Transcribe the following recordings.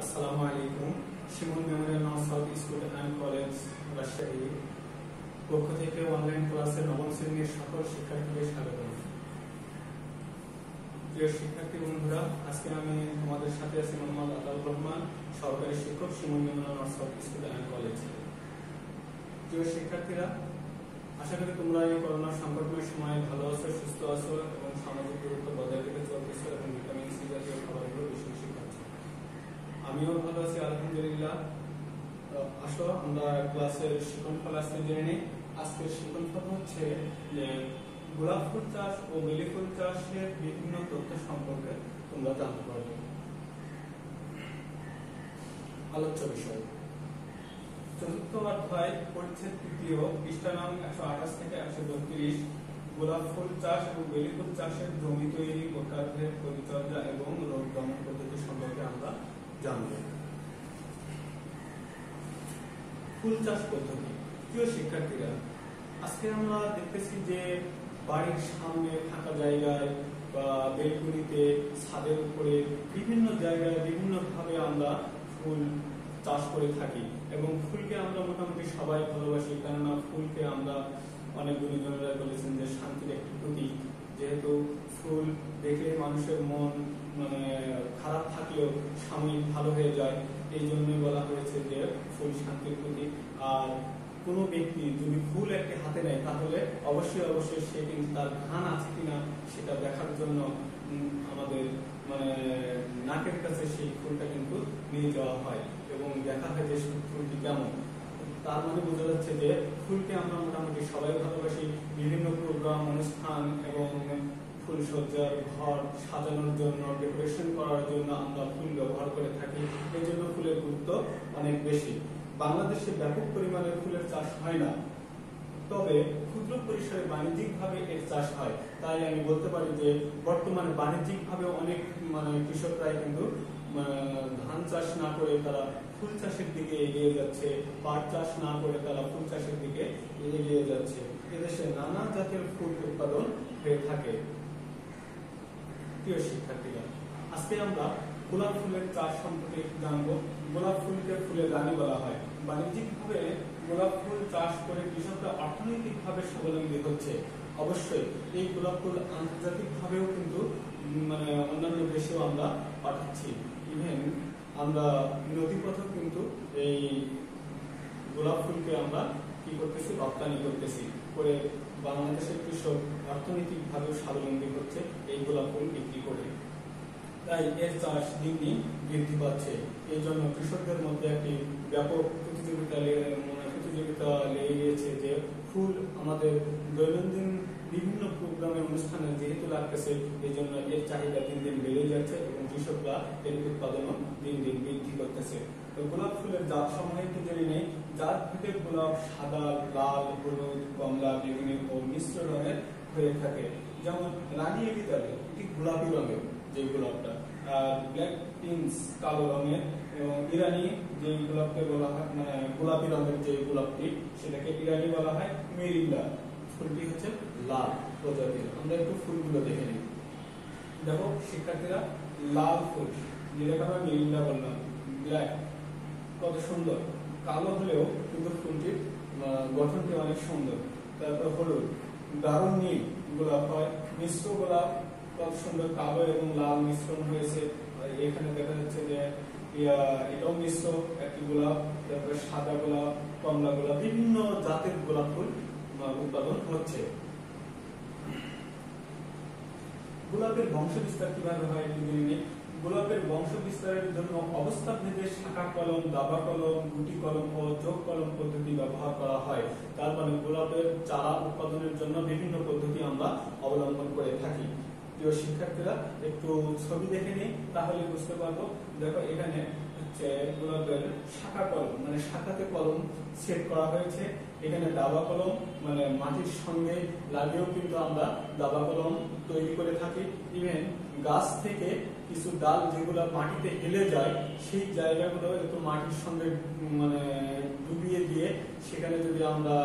আসসালামু আলাইকুম। Shimul memorial north south school and college Rajshahi পক্ষ থেকে অনলাইন ক্লাসে নবম শ্রেণীর সকল শিক্ষার্থীদের স্বাগত। প্রিয় শিক্ষার্থী বন্ধুরা, আজকে আমি তোমাদের সাথে আছি মোহাম্মদ আতাউর রহমান, সহকারী শিক্ষক, Shimul memorial north south school and college. প্রিয় শিক্ষার্থীরা, আশা করি তোমরা এই করোনা সংকটময় সময়ে ভালো আছো, সুস্থ আছো এবং সামাজিক দূরত্ব বজায় রেখে চলতেছো এবং ভিটামিন সি জাতীয় খাবারগুলো বেশি বেশি খাচ্ছ। আমিও ভালো আছি আলহামদুলিল্লাহ। আসো আমরা ক্লাসের শিক্ষণফল আজকে জেনে নিই। আজকের শিক্ষণফল হচ্ছে যে গোলাপ ফুল চাষ ও বেলি ফুল চাষের বিভিন্ন তথ্য সম্পর্কে তোমরা জানতে পারবে। আলোচ্য বিষয় চতুর্থ অধ্যায় পরিচ্ছেদ তৃতীয়, পৃষ্ঠা নং 128 থেকে 132, গোলাপ ফুল চাষ এবং বেলি ফুল চাষের জমি তৈরি, প্রকারভেদ, পরিচর্যা এবং রোগ দমন পদ্ধতি সম্পর্কে আমরা জানব। ফুল চাষ পদ্ধতি। প্রিয় শিক্ষার্থীরা, আজকে আমরা দেখতেছি যে বাড়ির সামনে ফাঁকা জায়গায় বা বেলকুনিতে, ছাদের উপরে বিভিন্ন জায়গায় বিভিন্ন ভাবে আমরা ফুল চাষ করে থাকি এবং ফুলকে আমরা মোটামুটি সবাই ভালোবাসি, কেননা ফুলকে আমরা অনেক গুণীজনেরা বলেছেন যে শান্তির একটি প্রতীক। যেহেতু ফুল দেখলে মানুষের মন খারাপ থাকলেও সাময়িক ভালো হয়ে যায়, এই জন্যই বলা হয়েছে যে ফুল শান্তির প্রতীক। আর কোনো ব্যক্তি যদি ফুল একটি হাতে নেয় তাহলে অবশ্যই অবশ্যই সে কিন্তু তার ঘ্রাণ আছে কিনা সেটা দেখার জন্য আমাদের নাকের কাছে সেই ফুলটা কিন্তু নিয়ে যাওয়া হয় এবং দেখা হয় যে ফুলটি কেমন। তার মানে বোঝা যাচ্ছে যে ফুলকে আমরা মোটামুটি সবাই ভালোবাসি। বিভিন্ন প্রোগ্রাম, অনুষ্ঠান এবং ফুলসজ্জার ঘর সাজানোর জন্য, ডেকোরেশন করার জন্য আমরা ফুল ব্যবহার করে থাকি। এই জন্য ফুলের গুরুত্ব অনেক বেশি। বাংলাদেশে ব্যাপক পরিমাণে ফুলের চাষ হয় না, তবে ক্ষুদ্র পরিসরে বাণিজ্যিক ভাবে এর চাষ হয়। তাই আমি বলতে পারি যে বর্তমানে বাণিজ্যিক ভাবে অনেক কৃষকরাই কিন্তু ধান চাষ না করে তারা ফুল চাষের দিকে এগিয়ে যাচ্ছে, পাট চাষ না করে তারা ফুল চাষের দিকে এগিয়ে যাচ্ছে। এদেশে নানা জাতের ফুল উৎপাদন হয়ে থাকে। প্রিয় শিক্ষার্থীরা, আজকে আমরা গোলাপ ফুলের চাষ সম্পর্কে জানবো। গোলাপ ফুলকে ফুলের রানী বলা হয়। বাণিজ্যিক ভাবে গোলাপ ফুল চাষ করে কৃষকরা অর্থনৈতিক ভাবে স্বাবলম্বী হচ্ছে। অবশ্যই এই গোলাপ ফুল আন্তর্জাতিক ভাবেও কিন্তু অন্যান্য দেশেও আমরা পাঠাচ্ছি। ইভেন আমরা নদীপথেও কিন্তু এই গোলাপ ফুলকে আমরা কি করতেছি, রপ্তানি করতেছি করে বাংলাদেশের কৃষক অর্থনৈতিক ভাবে স্বাবলম্বী হচ্ছে এই গোলাপ ফুল বিক্রি করে। তাই এর চাষ দিন দিন বৃদ্ধি পাচ্ছে। এই জন্য কৃষকদের মধ্যে একটি ব্যাপক প্রতিযোগিতা লেগে গিয়েছে যে ফুল আমাদের দৈনন্দিন বিভিন্ন প্রোগ্রামে, অনুষ্ঠানে যেহেতু লাগতেছে, এই জন্য এর চাহিদা দিন দিন বেড়ে যাচ্ছে এবং কৃষকরা এর উৎপাদনও দিন দিন বৃদ্ধি করতেছে। তো গোলাপ ফুলের জাত সমূহে একটু জেনে নেই। জাত ভেদে গোলাপ সাদা, লাল, হলুদ, কমলা, বেগুনি ও মিশ্র রঙের হয়ে থাকে। যেমন রানী এলিতালে এটি গোলাপি রঙের যে গোলাপটা, আর ব্ল্যাক প্রিন্স কালো রঙের, এবং ইরানি যে গোলাপকে বলা হয় গোলাপি রঙের যে গোলাপটি সেটাকে ইরানি বলা হয়। মেরিন্ডা ফুলটি হচ্ছে লাল প্রজাতির। আমরা একটু ফুলগুলো দেখে নিই। দেখো শিক্ষার্থীরা, লাল ফুল যেটাকে আমরা মেরিন্ডা বললাম, ব্ল্যাক কত সুন্দর, কালো হলেও কিন্তু ফুলটির গঠনটি অনেক সুন্দর। তারপর হলুদ, দারুণ নীল গোলাপ হয়। মিশ্র গোলাপ কত সুন্দর, কালো এবং লাল মিশ্রণ হয়েছে। এখানে দেখা যাচ্ছে যে এটাও মিশ্র একটি গোলাপ। তারপরে সাদা গোলাপ, কমলা গোলাপ, বিভিন্ন জাতের গোলাপ ফুল উৎপাদন হচ্ছে। গোলাপের বংশ বিস্তার কিভাবে হয় একটু জেনে নিই। গোলাপের বংশ বিস্তারের জন্য অবস্থা ভেদে শাখা কলম, দাবা কলম, গুটি কলম ও চোখ কলম পদ্ধতি ব্যবহার করা হয়। তার মানে গোলাপের চারা উৎপাদনের জন্য বিভিন্ন পদ্ধতি আমরা অবলম্বন করে থাকি। প্রিয় শিক্ষার্থীরা, একটু ছবি দেখে নিই তাহলে বুঝতে পারবো। দেখো এখানে হচ্ছে গোলাপের শাখা কলম, শাখাতে কলম সেট করা হয়েছে এখানে দাবা কলম মানে মাটির সঙ্গে লাগিয়েও কিন্তু আমরা দাবা কলম তৈরি করে থাকি। ইভেন গাছ থেকে কিছু ডাল যেগুলো মাটিতে হেলে যায় সেই জায়গাগুলো একটু মাটির সঙ্গে মানে ডুবিয়ে দিয়ে সেখানে যদি আমরা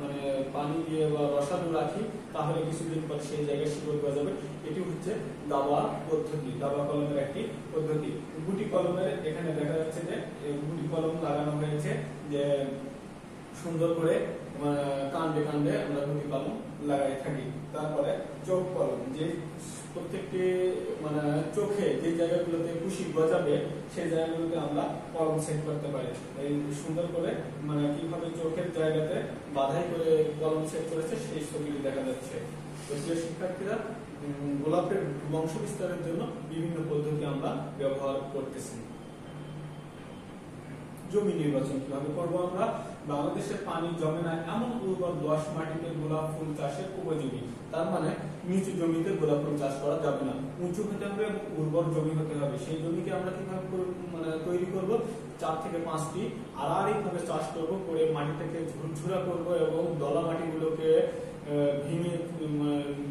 মানে পানি দিয়ে বা রসালো রাখি তাহলে কিছুদিন পর সেই জায়গায় শিকড় গজাবে। এটি হচ্ছে দাবা পদ্ধতি, দাবা কলমের একটি পদ্ধতি। গুটি কলমের এখানে দেখা যাচ্ছে যে গুটি কলম লাগানো হয়েছে, যে সুন্দর করে কাণ্ডে কাণ্ডে আমরা গুটি কলম লাগাই থাকি। তারপরে চোখ কলম, যে প্রত্যেকটি মানে চোখে যে জায়গাগুলোতে কুশি গজাবে সেই জায়গাগুলোতে আমরা কলম সেট করতে পারি। এই সুন্দর করে মানে কিভাবে চোখের জায়গাতে বাধাই করে কলম সেট করেছে সেই ছবিটি দেখা যাচ্ছে। তো প্রিয় শিক্ষার্থীরা, গোলাপের বংশ বিস্তারের জন্য বিভিন্ন পদ্ধতি আমরা ব্যবহার করতেছি। জমি নির্বাচন কিভাবে করব আমরা? বাংলাদেশে পানি জমে না এমন উর্বর দোআঁশ মাটিতে গোলাপ ফুল চাষের উপযোগী। তার মানে নিচু জমিতে গোলাপ ফুল চাষ করা যাবে না, উঁচু হতে হবে এবং উর্বর জমি হতে হবে। সেই জমিকে আমরা কিভাবে মানে তৈরি করব? 4 থেকে 5টি আড়াআড়িভাবে চাষ করব, করে মাটিটাকে ঝুরঝুরা করব এবং দলা মাটিগুলোকে ভেঙে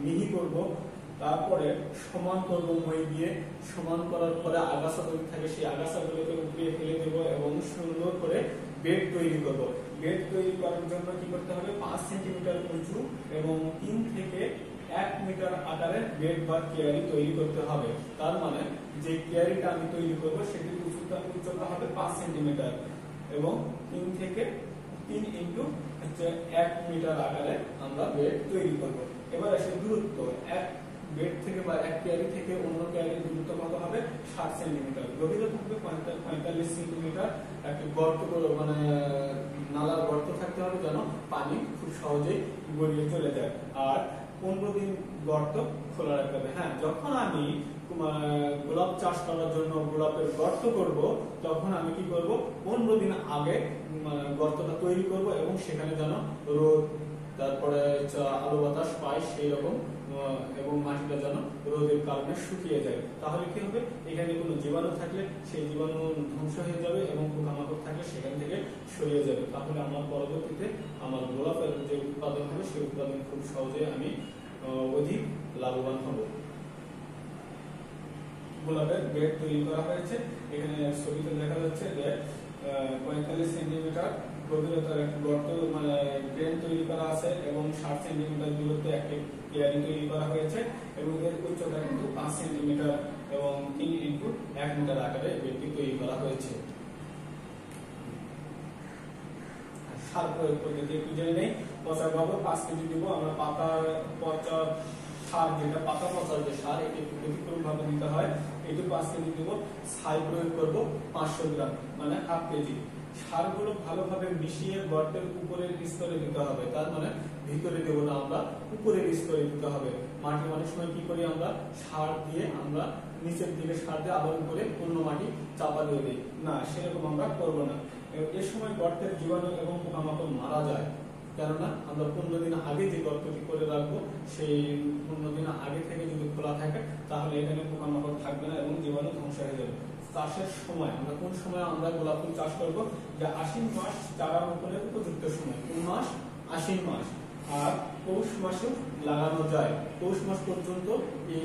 মিহি করব। তারপরে সমান করব মই দিয়ে। সমান করার পরে আগাছা যদি থাকে সেই আগাছাগুলোকে উপড়িয়ে ফেলে দেব এবং সুন্দর করে বেড তৈরি করব। বেড তৈরি করার জন্য কি করতে হবে? 5 সেন্টিমিটার উঁচু এবং 3 থেকে 1 মিটার আকারের বেড বা কিয়ারি তৈরি করতে হবে। তার মানে যে কিয়ারিটা আমি তৈরি করব সেটির উচ্চতা হবে 5 সেন্টিমিটার এবং 3 থেকে 3 ইন্টু 1 মিটার আকারে আমরা বেড তৈরি করব। এবার আসে দূরত্ব। এক বেড থেকে বা এক কিয়ারি থেকে অন্য কিয়ারির দূরত্ব কত হবে? 60 সেন্টিমিটার। গভীরতা থাকবে 45 সেন্টিমিটার। একটি গর্ত মানে নালার গর্ত থাকতে হবে যেন পানি খুব সহজেই গড়িয়ে চলে যায়। আর 15 দিন গর্ত খোলা রাখতে হবে। হ্যাঁ, যখন আমি গোলাপ চাষ করার জন্য গোলাপের গর্ত করব তখন আমি কি করব? 15 দিন আগে গর্তটা তৈরি করব এবং সেখানে যেন রোদ তারপরে আলো বাতাস পায় সেই রকম, এবং মাটিটা যেন রোদের কারণে শুকিয়ে যায়। তাহলে কি হবে? এখানে কোনো জীবাণু থাকলে সেই জীবাণু ধ্বংস হয়ে যাবে এবং পোকামাকড় থাকলে সেখান থেকে সরিয়ে যাবে। তাহলে আমার পরবর্তীতে আমার গোলাপের যে উৎপাদন হবে সেই উৎপাদন খুব সহজে আমি অধিক লাভবান হব। গোলাপের বেড তৈরি করা হয়েছে। এখানে ছবিতে দেখা যাচ্ছে যে 45 সেন্টিমিটার গভীরতার একটি গর্ত মানে ড্রেন তৈরি করা আছে এবং 60 সেন্টিমিটার দূরত্বে একটি কিয়ারি তৈরি করা হয়েছে এবং এর উচ্চতা কিন্তু 5 সেন্টিমিটার এবং 3 ইনটু 1 মিটার আকারে বেডটি তৈরি করা হয়েছে। সার প্রয়োগ পদ্ধতি একটু জেনে নেই। পচা গোবর 5 কেজি দিব আমরা। পাতা পচা সার, যেটা পাতা পচার যে সার, এটি একটু ব্যতিক্রম ভাবে দিতে হয়। এটি 5 কেজি দিব। ছাই প্রয়োগ করব 500 গ্রাম মানে হাফ কেজি। সারগুলো ভালোভাবে মিশিয়ে গর্তের উপরের স্তরে দিতে হবে। তার মানে ভিতরে দেব না, আমরা উপরের স্তরে দিতে হবে। মাটি অনেক সময় কি করি আমরা? সার দিয়ে আমরা নিচের দিকে সার দিয়ে আবার উপরে অন্য মাটি চাপা দিয়ে দিই। না, সেরকম আমরা করবো না। এর সময় গর্তের জীবাণু এবং পোকামাকড় মারা যায়। কেননা আমরা 15 দিন আগে যে গর্তটি করে রাখবো সেই 15 দিন আগে থেকে যদি খোলা থাকে তাহলে এখানে পোকামাকড় থাকবে না এবং জীবাণু ধ্বংস হয়ে যাবে। চাষের সময় আমরা কোন সময় আমরা গোলাপ ফুল চাষ করবো? যে আশ্বিন মাস চারা রোপণের উপযুক্ত সময়। কোন মাস? আশ্বিন মাস। আর পৌষ মাসেও লাগানো যায়। পৌষ মাস পর্যন্ত এই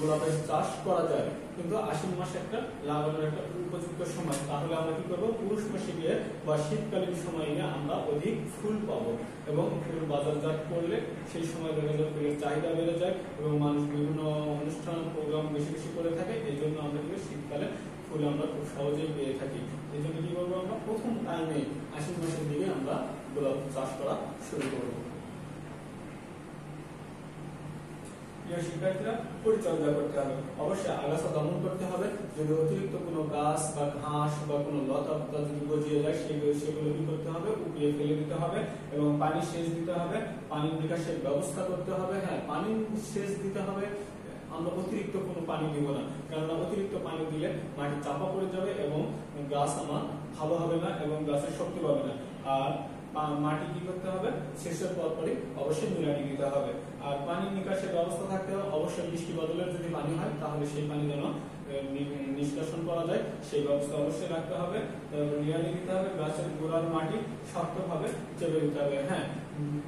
গোলাপের চাষ করা যায়, কিন্তু আশ্বিন মাসে একটা লাগানোর একটা উপযুক্ত সময়। তাহলে আমরা কি করবো? পৌষ মাসে গিয়ে বা শীতকালীন সময়ে গিয়ে আমরা অধিক ফুল পাবো এবং ফুল বাজারজাত করলে সেই সময় দেখা যায় ফুলের চাহিদা বেড়ে যায় এবং মানুষ বিভিন্ন অনুষ্ঠান প্রোগ্রাম বেশি বেশি করে থাকে। এই জন্য আমরা শীতকালে ফুল আমরা খুব সহজেই পেয়ে থাকি। এই জন্য কি করবো? আমরা প্রথম টাইমে আশ্বিন মাসের দিকে আমরা গোলাপ চাষ করা শুরু করবো। শিক্ষার্থীরা, পরিচর্যা করতে হবে। অবশ্যই আগাছা দমন করতে হবে। যদি অতিরিক্ত কোনো গাছ বা ঘাস বা কোনো লতা যদি গজিয়ে যায় সেগুলো কি করতে হবে? উপড়িয়ে ফেলে দিতে হবে এবং পানি সেচ দিতে হবে। পানির নিকাশের ব্যবস্থা করতে হবে। হ্যাঁ, পানি সেচ দিতে হবে। আমরা অতিরিক্ত কোনো পানি দিব না, কেননা অতিরিক্ত পানি দিলে মাটি চাপা পড়ে যাবে এবং গাছ আমার ভালো হবে না এবং গাছের শক্তি পাবে না। আর মাটি কি করতে হবে? শেষের পরপরই অবশ্যই নিড়ানি দিতে হবে। আর পানি নিকাশের ব্যবস্থা থাকতে হবে। অবশ্যই বৃষ্টি বদলের যদি পানি হয় তাহলে সেই পানি যেন নিষ্কাশন করা যায় সেই ব্যবস্থা অবশ্যই রাখতে হবে। নিড়ানি দিতে হবে, গাছের গোড়ার মাটি শক্তভাবে চেপে দিতে হবে। হ্যাঁ,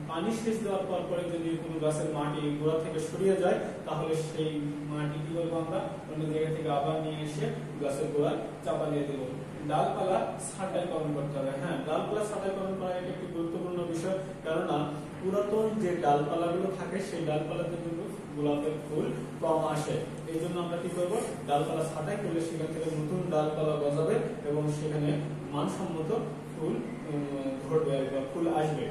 পানি সেচ দেওয়ার পরে যদি কোনো গাছের মাটি গোড়া থেকে সরিয়ে যায় তাহলে সেই মাটি কি করবো আমরা অন্য জায়গা থেকে আবার নিয়ে এসে গাছের গোড়ায় চাপা দিয়ে দেবো। ডালপালা ছাঁটাইকরণ করতে হবে। হ্যাঁ, ডালপালা ছাঁটাইকরণ করা একটি গুরুত্বপূর্ণ বিষয়, কেননা পুরাতন যে ডালপালাগুলো থাকে সেই ডালপালাতে কিন্তু গোলাপের ফুল কম আসে। এই জন্য আমরা কি করবো, ডালপালা ছাঁটাই করলে সেখান থেকে নতুন ডালপালা গজাবে এবং সেখানে মানসম্মত ফুল ধরবে বা ফুল আসবে।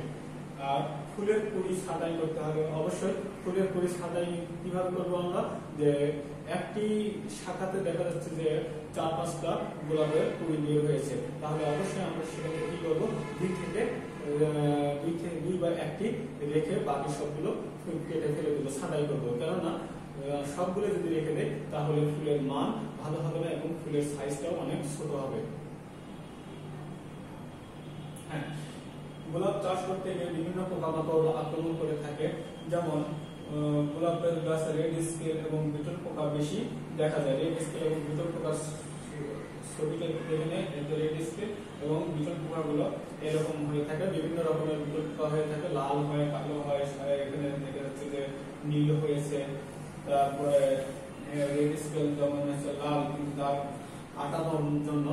আর ফুলের কুড়ি ছাঁটাই করতে হবে। অবশ্যই ফুলের কুড়ি ছাঁটাই কিভাবে করবো আমরা, যে একটি শাখাতে দেখা যাচ্ছে যে 4-5টা গোলাপের কুড়ি বের হয়েছে, তাহলে অবশ্যই আমরা সেখানে কি করবো, দুই বা একটি রেখে বাকি সবগুলো কেটে ফেলে দেবো, ছাঁটাই করবো। কেননা সবগুলো যদি রেখে দেয় তাহলে ফুলের মান ভালো হবে না এবং ফুলের সাইজটাও অনেক ছোট হবে। হ্যাঁ, গোলাপ চাষ করতে গিয়ে বিভিন্ন পোকামাকড় আক্রমণ করে থাকে, যেমন গোলাপের গাছে রেড স্কেল এবং বিটল পোকা বেশি দেখা যায়। রেড স্কেল এবং বিটল পোকা ছবিটা দেখে রেড স্কেল এবং বিটল পোকাগুলো এরকম হয়ে থাকে, বিভিন্ন রকমের বিটল পোকা হয়ে থাকে, লাল হয়, কালো হয়, এখানে দেখা যাচ্ছে যে নীল হয়েছে। তারপরে রেড স্কেল যেমন হচ্ছে লাল, কিন্তু তার কাটানোর জন্য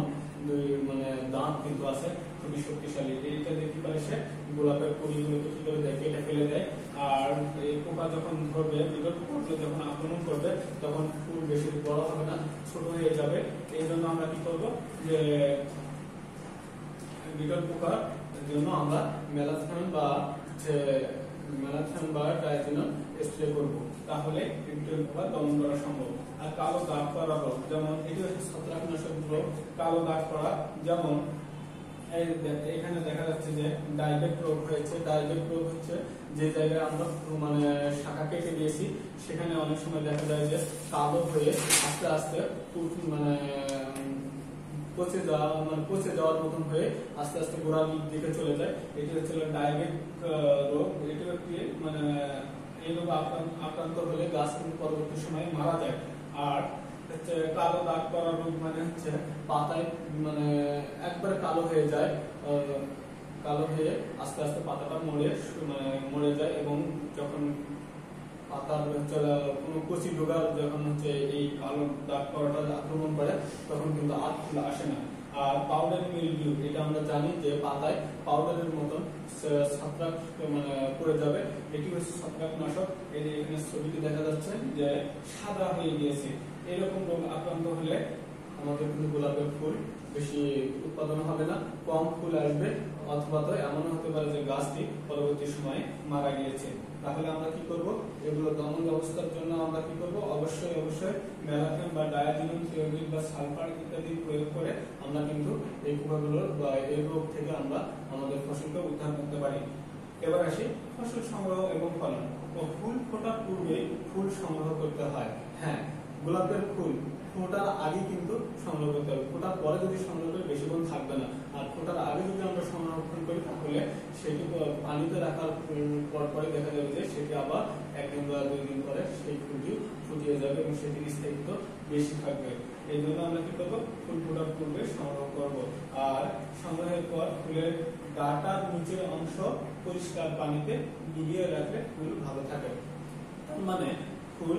মানে দাঁত কিন্তু আছে খুবই শক্তিশালী। এইটা দেখতে পারে সে গোলাপের কুড়িগুলোকে কি করে দেয়, কেটে ফেলে দেয়। আর এই পোকা যখন ধরবে, বিটল পোকা যখন আক্রমণ করবে তখন ফুল বেশি বড় হবে না, ছোট হয়ে যাবে। এই জন্য আমরা কি করব, যে বিটল পোকার জন্য আমরা মেলাথিয়ন বা ট্রাইজিনল স্প্রে করব, তাহলে বিটল পোকা দমন করা সম্ভব। আর কালো দাগ পড়া রোগ, যেমন এটি হচ্ছে ছত্রাকনাশক রোগ। কালো দাগ পড়া যেমন এখানে দেখা যাচ্ছে যে ডাইবেক রোগ হয়েছে। ডাইবেক রোগ হচ্ছে যে জায়গায় আমরা মানে শাখা কেটে দিয়েছি সেখানে অনেক সময় দেখা যায় যে কালো হয়ে আস্তে আস্তে মানে পচে যাওয়ার মতন হয়ে আস্তে আস্তে গোড়ার দিকে চলে যায়। এটি হচ্ছে ডাইবেক রোগ। এটি একটি মানে এই রোগ আক্রান্ত হলে গাছ কিন্তু পরবর্তী সময়ে মারা যায়। আর হচ্ছে কালো দাগ পড়া রোগ মানে হচ্ছে পাতায় মানে একবারে কালো হয়ে যায়, কালো হয়ে আস্তে আস্তে পাতাটা মরে যায় এবং যখন পাতার কোনো কচি ডোগা যখন হচ্ছে এই কালো দাগ পড়াটা আক্রমণ করে তখন কিন্তু আর ফুল আসে না। আর পাউডার মিলডিউ, এটা আমরা জানি যে পাতায় পাউডারের মতন ছত্রাক মানে পড়ে যাবে। এটি হচ্ছে ছত্রাকনাশক। এই যে এখানে ছবিতে দেখা যাচ্ছে যে সাদা হয়ে গিয়েছে। এরকম রোগ আক্রান্ত হলে আমাদের কিন্তু গোলাপের ফুল বেশি উৎপাদন হবে না, কম ফুল আসবে, অথবা তো এমন হতে পারে যে গাছটি পরবর্তী সময়ে মারা গিয়েছে। তাহলে আমরা কি করব, এগুলো দমন ব্যবস্থার জন্য আমরা কি করব, অবশ্যই ম্যালাথিয়ন বা ডায়াজিনম থিওডিন বা সালফার ইত্যাদি প্রয়োগ করে আমরা কিন্তু এই পোকাগুলোর বা এই রোগ থেকে আমরা আমাদের ফসলকে উদ্ধার করতে পারি। এবার আসি ফসল সংগ্রহ এবং ফলন। ফুল ফোটার পূর্বে ফুল সংগ্রহ করতে হয়। হ্যাঁ, গোলাপের ফুল ফোটার আগে কিন্তু সংগ্রহ করতে হবে। ফোটার পরে যদি সংগ্রহ করি বেশিক্ষণ থাকবে না। আর ফোটার আগে যদি আমরা সংরক্ষণ করি তাহলে সেটি পানিতে রাখার পরে দেখা যাবে যে সেটি আবার 1 দিন বা 2 দিন পরে সেই ফুলটি ফুটিয়ে যাবে এবং সেটির স্থায়িত্ব বেশি থাকবে। এই জন্য আমরা কি করবো, ফুল ফোটার পূর্বে সংগ্রহ করব। আর সংগ্রহের পর ফুলের ডাটার নিচের অংশ পরিষ্কার পানিতে ডুবিয়ে রাখলে ফুল ভালো থাকে। তার মানে ফুল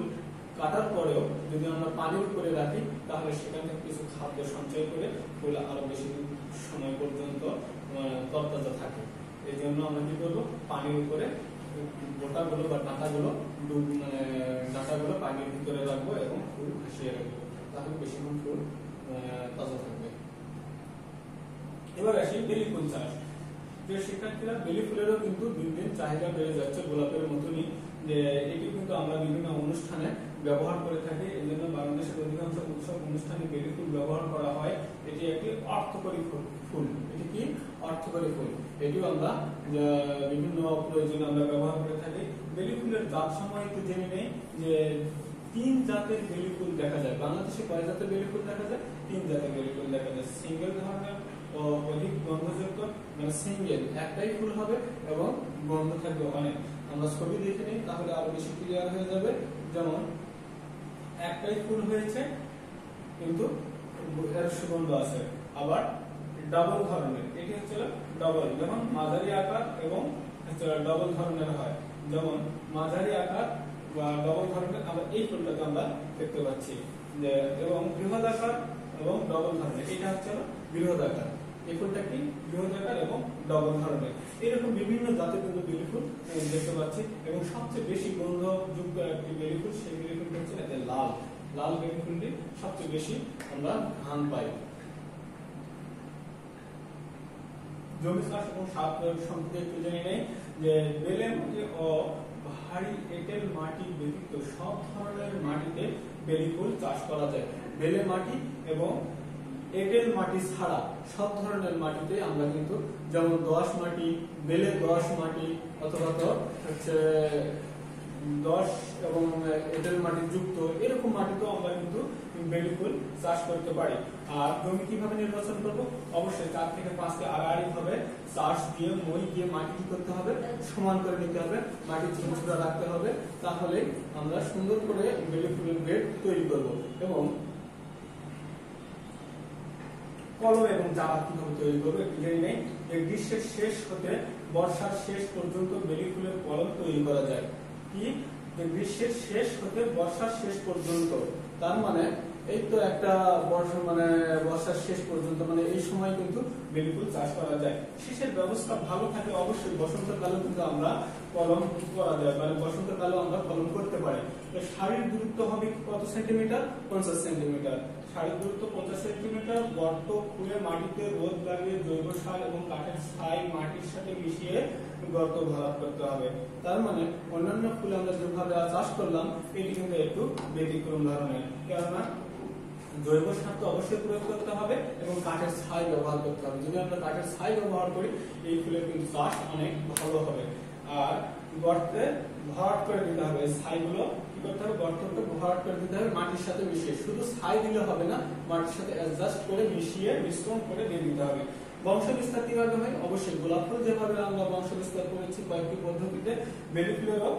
কাটার পরেও যদি আমরা পানির উপরে রাখি তাহলে সেখান থেকে কিছু খাদ্য সঞ্চয় করে ফুল আরো বেশি সময় পর্যন্ত তরতাজা থাকে। এই জন্য আমরা কি করবো, পানির উপরে গোটাগুলো বা ডাঁটাগুলো পানির ভিতরে রাখবো এবং ফুল ভাসিয়ে রাখবো, তাহলে বেশিক্ষণ ফুল তাজা থাকবে। এবার আসি বেলি ফুল চাষ। যে শিক্ষার্থীরা বেলি ফুলেরও কিন্তু দিন দিন চাহিদা বেড়ে যাচ্ছে গোলাপের মতনই। যে এটি কিন্তু আমরা বিভিন্ন অনুষ্ঠানে ব্যবহার করে থাকি। এই জন্য বাংলাদেশের অধিকাংশ উৎসব অনুষ্ঠানে বেলি ফুল ব্যবহার করা হয়। এটি একটি অর্থকরী ফুল। এটি কি অর্থকরী ফুল? এটিও আমরা বিভিন্ন প্রয়োজনে আমরা ব্যবহার করে থাকি। বেলি ফুলের জাত সময় একটু জেনে নেই যে 3 জাতের বেলি ফুল দেখা যায়। বাংলাদেশে কয় জাতের বেলি ফুল দেখা যায়? 3 জাতের বেলি ফুল দেখা যায়। সিঙ্গেল ধরনের ও অধিক গন্ধযুক্ত, মানে সিঙ্গেল একটাই ফুল হবে এবং গন্ধ থাকবে অনেক। আমরা ছবি দেখে নিই তাহলে আরো বেশি ক্লিয়ার হয়ে যাবে। যেমন একটাই ফুল হয়েছে কিন্তু এর সুগন্ধ আছে। আবার ডাবল ধরনের, এটি হচ্ছে ডাবল, যেমন মাঝারি আকার এবং ডাবল ধরনের হয়। যেমন মাঝারি আকার বা ডাবল ধরনের আমরা এই ফুলটাকে আমরা দেখতে পাচ্ছি যে, এবং বৃহদাকার এবং ডাবল ধরনের, এটা হচ্ছে বৃহদাকার। এই ফুলটা কি বৃহদাকার এবং ডাবল ধরনের। এরকম বিভিন্ন জাতের কিন্তু বেলি ফুল দেখতে পাচ্ছি, এবং সবচেয়ে বেশি গন্ধযুক্ত একটি বেলি ফুল, সেই বেলি ফুলটা হচ্ছে লাল। লাল বেলি ফুলটি সবচেয়ে বেশি আমরা ঘ্রাণ পাই। জমি চাষ এবং সার প্রয়োগ সম্পর্কে একটু জেনে নেই যে, বেলে মাটি ও ভারী এঁটেল মাটি ব্যতীত সব ধরনের মাটিতে বেলি ফুল চাষ করা যায়। বেলে মাটি এবং এঁটেল মাটি ছাড়া সব ধরনের মাটিতে আমরা কিন্তু, যেমন দোআঁশ মাটি, বেলে দোআঁশ মাটি, অথবা তো হচ্ছে দোআঁশ এবং এঁটেল মাটি যুক্ত এরকম মাটিতেও আমরা কিন্তু বেলি ফুল চাষ করতে পারি। আর জমি কিভাবে নির্বাচন করব? অবশ্যই 4 থেকে 5টি আড়াআড়ি ভাবে চাষ দিয়ে, মই দিয়ে মাটি কি করতে হবে? সমান করে নিতে হবে, মাটি ঝুরঝুরা রাখতে হবে। তাহলে আমরা সুন্দর করে বেলি ফুলের বেড তৈরি করব। এবং কলম এবং চারা কিভাবে তৈরি করবো একটু জেনে নেই যে, গ্রীষ্মের শেষ হতে বর্ষার শেষ পর্যন্ত বেলি ফুলের কলম তৈরি করা যায়। কি? গ্রীষ্মের শেষ হতে বর্ষার শেষ পর্যন্ত, তার মানে এই তো একটা বর্ষার শেষ পর্যন্ত, মানে এই সময় কিন্তু বেলি ফুল চাষ করা যায়। শীষের ব্যবস্থা ভালো থাকে অবশ্যই বসন্তকালে কিন্তু আমরা কলম করা যায়, মানে বসন্তকালে আমরা কলম করতে পারি। সারির দূরত্ব হবে কত সেন্টিমিটার? 50 সেন্টিমিটার। সারির দূরত্ব 50 সেন্টিমিটার। গর্ত খুঁড়ে মাটিতে রোদ লাগিয়ে জৈব সার এবং কাঠের ছাই মাটির সাথে মিশিয়ে গর্ত ভরাট করতে হবে। তার মানে অন্যান্য ফুল আমরা যেভাবে চাষ করলাম, এটি কিন্তু একটু ব্যতিক্রম ধরনের, কেননা জৈব সার তো অবশ্যই প্রয়োগ করতে হবে এবং কাঠের ছাই ব্যবহার করতে হবে। যদি আমরা কাঠের ছাই ব্যবহার করি, এই ফুলের কিন্তু চাষ অনেক ভালো হবে। আর গর্তে ভরাট করে দিতে হবে, ছাইগুলো কি করতে হবে? গর্তকে ভরাট করে দিতে হবে মাটির সাথে মিশিয়ে। শুধু ছাই দিলে হবে না, মাটির সাথে অ্যাডজাস্ট করে মিশিয়ে মিশ্রণ করে দিয়ে দিতে হবে। বংশ বিস্তার কিভাবে হয়? অবশ্যই গোলাপ ফুল যেভাবে আমরা বংশ বিস্তার করেছি কয়েকটি পদ্ধতিতে, বেলি ফুলেরও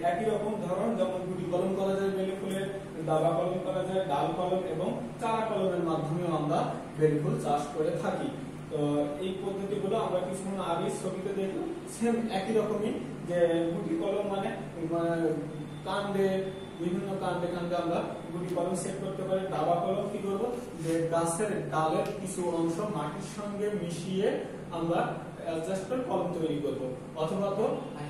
একই রকম ধরন। যেমন গুটি কলম করা যায় বেলি ফুলের, দাবা কলম করা যায়, ডাল কলম এবং চারা কলমের মাধ্যমেও আমরা বেলি ফুল চাষ করে থাকি। তো এই পদ্ধতিগুলো আমরা কিছুক্ষণ আগে ছবিতে দেখলাম, সেম একই রকমই। যে গুটি কলম মানে কাণ্ডে, বিভিন্ন কাণ্ডে কাণ্ডে আমরা গুটি কলম সেট করতে পারি। দাবা কলম কি করবো? যে গাছের ডালের কিছু অংশ মাটির সঙ্গে মিশিয়ে আমরা অ্যাডজাস্ট করে কলম তৈরি করব। অথবা তো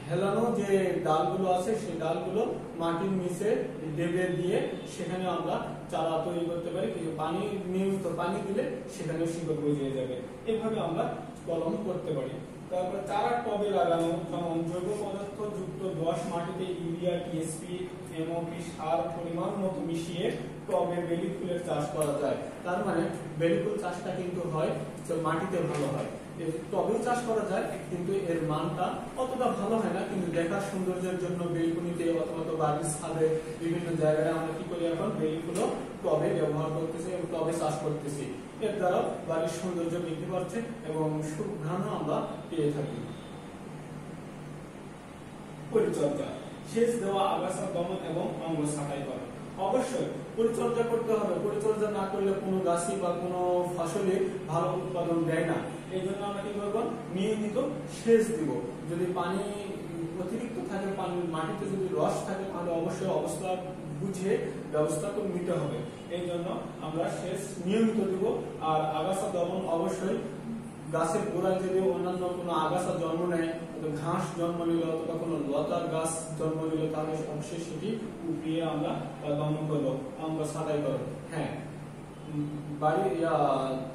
হেলানো যে ডালগুলো আছে, সেই ডালগুলো মাটির নিচে ডেবে দিয়ে সেখানে আমরা চারা তৈরি করতে পারি। কিছু পানি, নিয়মিত পানি দিলে সেখানে শিকড় গজিয়ে যাবে। এভাবে আমরা কলম করতে পারি। তারপর চারা টবে লাগানো, যেমন জৈব পদার্থ যুক্ত দোআঁশ মাটিতে ইউরিয়া, টিএসপি, এমওপি সার পরিমাণ মতো মিশিয়ে টবে বেলি ফুলের চাষ করা যায়। তার মানে বেলি ফুল চাষটা কিন্তু হয় মাটিতে ভালো হয়। টবেও চাষ করা যায়, কিন্তু এর মানটা অতটা ভালো হয় না। কিন্তু দেখার সৌন্দর্যের জন্য বেলকুনিতে অথবা তো বাড়ির ছাদে বিভিন্ন জায়গায় আমরা কি করি? এখন বেলি ফুলও টবে ব্যবহার করতেছি এবং টবে চাষ করতেছি। এর দ্বারা বাড়ির সৌন্দর্য বৃদ্ধি পাচ্ছে এবং সুঘ্রাণও আমরা পেয়ে থাকি। পরিচর্যা, সেচ দেওয়া, আগাছা দমন এবং অঙ্গ ছাঁটাই করা। অবশ্যই পরিচর্যা করতে হবে। পরিচর্যা না করলে কোনো গাছই বা কোনো ফসলে ভালো উৎপাদন দেয় না। এই জন্য আমরা কি করবো? নিয়মিত সেচ দিব। যদি পানি অতিরিক্ত থাকে, পানির মাটিতে যদি রস থাকে, তাহলে অবশ্যই অবস্থা বুঝে ব্যবস্থা করে নিতে হবে। এই জন্য আমরা সেচ নিয়মিত দিব। আর আগাছা দমন, অবশ্যই গাছের গোড়ায় যদি অন্যান্য কোনো আগাছা জন্ম নেয়, ঘাস জন্ম নিল অথবা কোনো লতার গাছ জন্ম নিল, তাহলে অবশ্যই সেটি উপড়িয়ে আমরা দমন করবো, আমরা ছাঁটাই করবো। হ্যাঁ, বাড়ি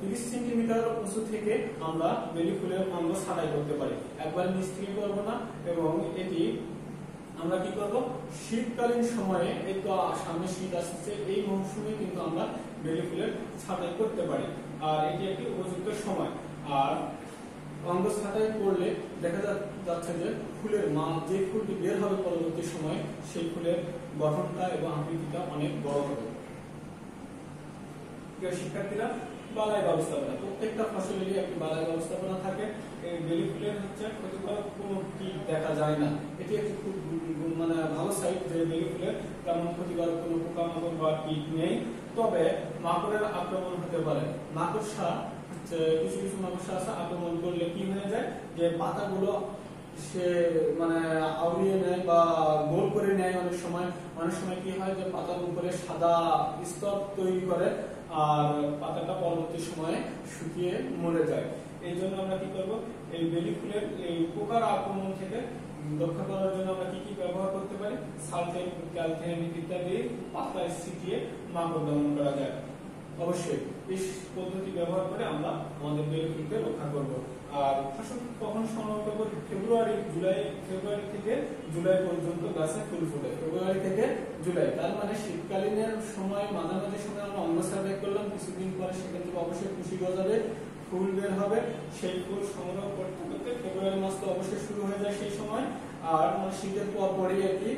30 সেন্টিমিটার উঁচু থেকে আমরা বেলি ফুলের অঙ্গ ছাঁটাই করতে পারি। একবার নিচ থেকে করবো না। এবং এটি আমরা কি করব? শীতকালীন সময়ে, এই তো সামনে শীত আসছে, এই মৌসুমে কিন্তু আমরা বেলি ফুলের ছাঁটাই করতে পারি। আর এটি একটি উপযুক্ত সময়। আর অঙ্গ ছাঁটাই করলে দেখা যাচ্ছে যে ফুলের যে ফুলটি বের হবে পরবর্তী সময়, সেই ফুলের গঠনটা এবং আকৃতিটা অনেক বড় হবে। শিক্ষার্থীরা, বালাই ব্যবস্থাপনা, প্রত্যেকটা ফসলেরই একটি বালাই ব্যবস্থাপনা থাকে। এই বেলি ফুলের হচ্ছে ক্ষতিকারক কোনো কীট দেখা যায় না। এটি একটি খুব ভালো সাইট যে বেলি ফুলের তেমন ক্ষতিকারক কোনো পোকামাকড় বা কীট নেই। তো তবে মাকড়ের আক্রমণ হতে পারে। মাকড়সা কিছু কিছু মাকড়সা আছে, আক্রমণ করলে কি হয়ে যায় যে পাতাগুলো সে মানে আউড়িয়ে নেয় বা গোল করে নেয়। অনেক সময় কি হয় যে পাতার উপরে সাদা স্তর তৈরি করে আর পাতাটা পরবর্তী সময়ে শুকিয়ে মরে যায়। এই জন্য আমরা কি করব, এই বেলি ফুলের এই পোকার আক্রমণ থেকে রক্ষা করার জন্য আমরা কি কি ব্যবহার করতে পারি, সালফেট, ক্যালথেমিক ইত্যাদি পাতায় ছিটিয়ে মাকড় দমন করা যায়। অবশ্যই এই পদ্ধতি ব্যবহার করে আমরা আমাদের বেলি ফুলকে রক্ষা করব। আর ফসল কখন সংগ্রহ করব, ফেব্রুয়ারি থেকে জুলাই পর্যন্ত গাছে ফুল ফুটে। ফেব্রুয়ারি থেকে জুলাই, তার মানে শীতকালীনের সময় মাঝামাঝি সময় আমরা অঙ্গ সার্ভে করলাম, কিছুদিন পরে সেখান থেকে অবশ্যই খুশি গজাবে, ফুল বের হবে। সেই ফুল সংগ্রহ করতে করতে ফেব্রুয়ারি মাস তো অবশ্যই শুরু হয়ে যায় সেই সময়। আর মানে শীতের পর পরেই আর কি,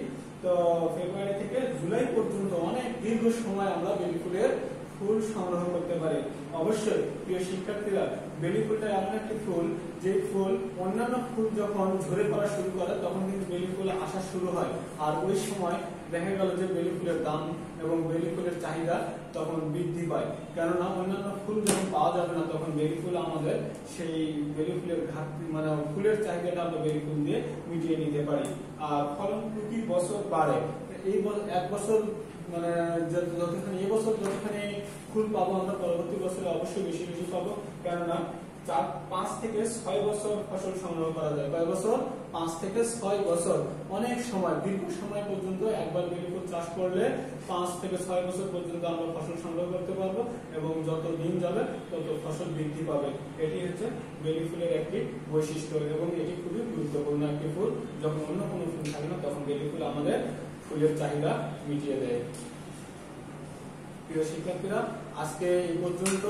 তো ফেব্রুয়ারি থেকে জুলাই পর্যন্ত অনেক দীর্ঘ সময় আমরা বেলি ফুলের ফুল সংগ্রহ করতে পারি। অবশ্যই প্রিয় শিক্ষার্থীরা, বেলি ফুলটা এমন একটি ফুল যে ফুল অন্যান্য ফুল যখন ঝরে পড়া শুরু করে তখন কিন্তু বেলি ফুল আসা শুরু হয়। আর ওই সময় দেখা গেল যে বেলি ফুলের দাম এবং বেলি ফুলের চাহিদা তখন বৃদ্ধি পায়, কেননা অন্যান্য ফুল যখন পাওয়া যাবে না তখন বেলি ফুল আমাদের সেই বেলি ফুলের ঘাটতি মানে ফুলের চাহিদাটা আমরা বেলি ফুল দিয়ে মিটিয়ে নিতে পারি। আর ফলন প্রতি বছর বাড়ে। এই এক বছর মানে যতখানি এবছর যতখানি ফুল পাবো আমরা পরবর্তী বছরে অবশ্যই বেশি বেশি পাবো, কেননা 5 থেকে 6 বছর ফসল সংগ্রহ করা যায়। কয় বছর? 5 থেকে 6 বছর, অনেক সময়, দীর্ঘ সময় পর্যন্ত একবার বেলি ফুল চাষ করলে 5 থেকে 6 বছর পর্যন্ত আমরা ফসল সংগ্রহ করতে পারবো এবং যত দিন যাবে তত ফসল বৃদ্ধি পাবে। এটি হচ্ছে বেলি ফুলের একটি বৈশিষ্ট্য এবং এটি খুবই গুরুত্বপূর্ণ একটি ফুল। যখন অন্য কোনো ফুল থাকে না তখন বেলি ফুল আমাদের ফুলের চাহিদা মিটিয়ে দেয়। প্রিয় শিক্ষার্থীরা, আজকে এই পর্যন্ত।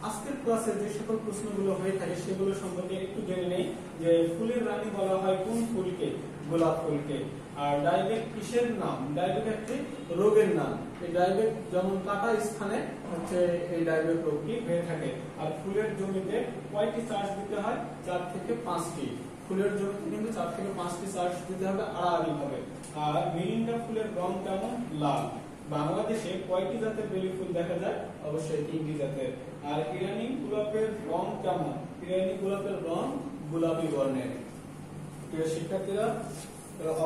আজকের ক্লাসে যে সকল প্রশ্নগুলো হয়ে থাকে সেগুলো সম্পর্কে একটু জেনে নেই। যে ফুলের রানী বলা হয় কোন ফুলকে? গোলাপ ফুলকে। আর ডাইবেক কিসের নাম? ডাইবেক একটি রোগের নাম। এই ডাইবেক যেমন কাটা স্থানে হচ্ছে এই ডাইবেক রোগটি হয়ে থাকে। আর ফুলের জমিতে কয়টি চাষ দিতে হয়? 4 থেকে 5টি। ফুলের জমিতে কিন্তু 4 থেকে 5টি চাষ দিতে হবে আড়াআড়ি ভাবে। আর মিরিন্ডা ফুলের রং কেমন? লাল। বাংলাদেশে কয়টি জাতের বেলি ফুল দেখা যায়? অবশ্যই 3টি জাতের। আর ইরানি গোলাপের রং কেমন? ইরানি গোলাপের রং গোলাপি বর্ণের। প্রিয় শিক্ষার্থীরা,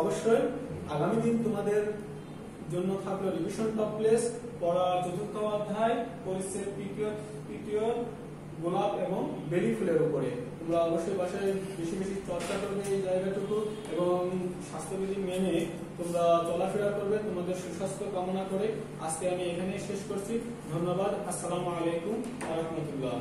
অবশ্যই আগামী দিন তোমাদের জন্য থাকলো রিভিশন টপলেস পড়া 4th অধ্যায় পরিচ্ছেদ 3য় গোলাপ এবং বেলি ফুলের উপরে। তোমরা অবশ্যই বাসায় বেশি বেশি চর্চা করবে এই জায়গাটুকু এবং স্বাস্থ্যবিধি মেনে তোমরা চলাফেরা করবে। তোমাদের সুস্বাস্থ্য কামনা করে আজকে আমি এখানেই শেষ করছি। ধন্যবাদ। আসসালামু আলাইকুম ওয়া রাহমাতুল্লাহ।